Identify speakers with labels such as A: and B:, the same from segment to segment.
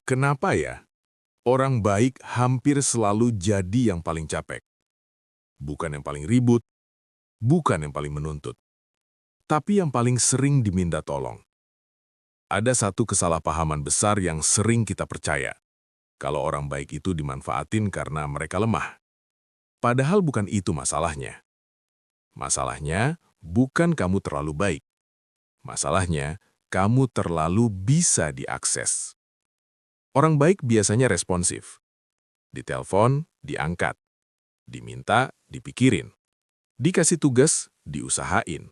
A: Kenapa ya? Orang baik hampir selalu jadi yang paling capek. Bukan yang paling ribut, bukan yang paling menuntut, tapi yang paling sering diminta tolong. Ada satu kesalahpahaman besar yang sering kita percaya, kalau orang baik itu dimanfaatin karena mereka lemah. Padahal bukan itu masalahnya. Masalahnya bukan kamu terlalu baik. Masalahnya, kamu terlalu bisa diakses. Orang baik biasanya responsif. Ditelepon, diangkat. Diminta, dipikirin. Dikasih tugas, diusahain.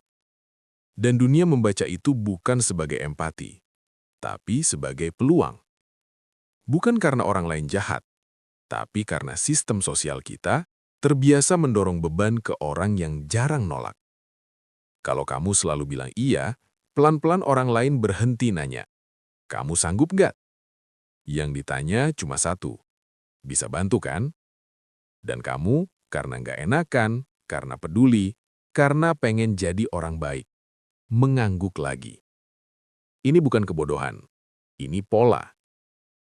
A: Dan dunia membaca itu bukan sebagai empati, tapi sebagai peluang. Bukan karena orang lain jahat, tapi karena sistem sosial kita terbiasa mendorong beban ke orang yang jarang nolak. Kalau kamu selalu bilang iya, pelan-pelan orang lain berhenti nanya, "Kamu sanggup nggak?" Yang ditanya cuma satu, "Bisa bantu kan?" Dan kamu, karena nggak enakan, karena peduli, karena pengen jadi orang baik, mengangguk lagi. Ini bukan kebodohan, ini pola.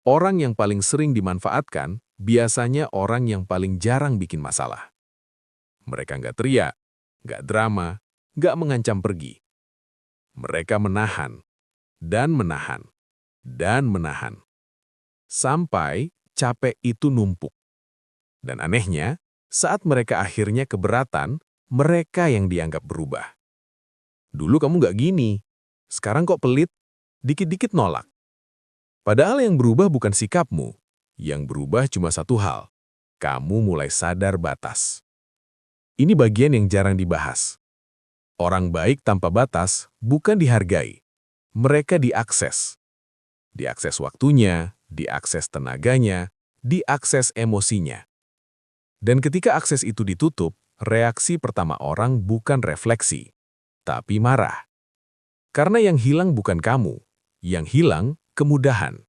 A: Orang yang paling sering dimanfaatkan biasanya orang yang paling jarang bikin masalah. Mereka nggak teriak, nggak drama, nggak mengancam pergi. Mereka menahan, dan menahan, dan menahan. Sampai capek itu numpuk. Dan anehnya, saat mereka akhirnya keberatan, mereka yang dianggap berubah. Dulu kamu nggak gini, sekarang kok pelit, dikit-dikit nolak. Padahal yang berubah bukan sikapmu, yang berubah cuma satu hal, kamu mulai sadar batas. Ini bagian yang jarang dibahas. Orang baik tanpa batas bukan dihargai, mereka diakses. Diakses waktunya, diakses tenaganya, diakses emosinya. Dan ketika akses itu ditutup, reaksi pertama orang bukan refleksi, tapi marah. Karena yang hilang bukan kamu, yang hilang kemudahan.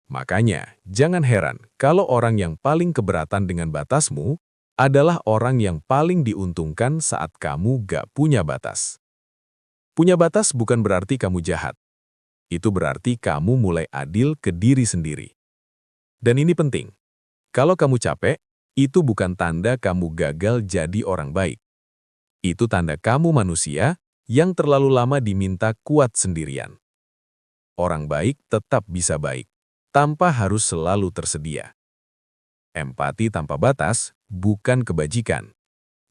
A: Makanya, jangan heran kalau orang yang paling keberatan dengan batasmu adalah orang yang paling diuntungkan saat kamu gak punya batas. Punya batas bukan berarti kamu jahat. Itu berarti kamu mulai adil ke diri sendiri. Dan ini penting. Kalau kamu capek, itu bukan tanda kamu gagal jadi orang baik. Itu tanda kamu manusia yang terlalu lama diminta kuat sendirian. Orang baik tetap bisa baik, tanpa harus selalu tersedia. Empati tanpa batas bukan kebajikan.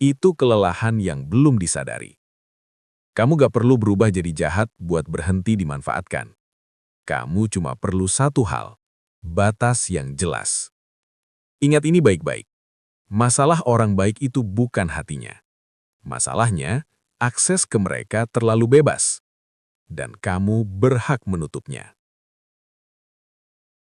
A: Itu kelelahan yang belum disadari. Kamu gak perlu berubah jadi jahat buat berhenti dimanfaatkan. Kamu cuma perlu satu hal, batas yang jelas. Ingat ini baik-baik. Masalah orang baik itu bukan hatinya. Masalahnya, akses ke mereka terlalu bebas. Dan kamu berhak menutupnya.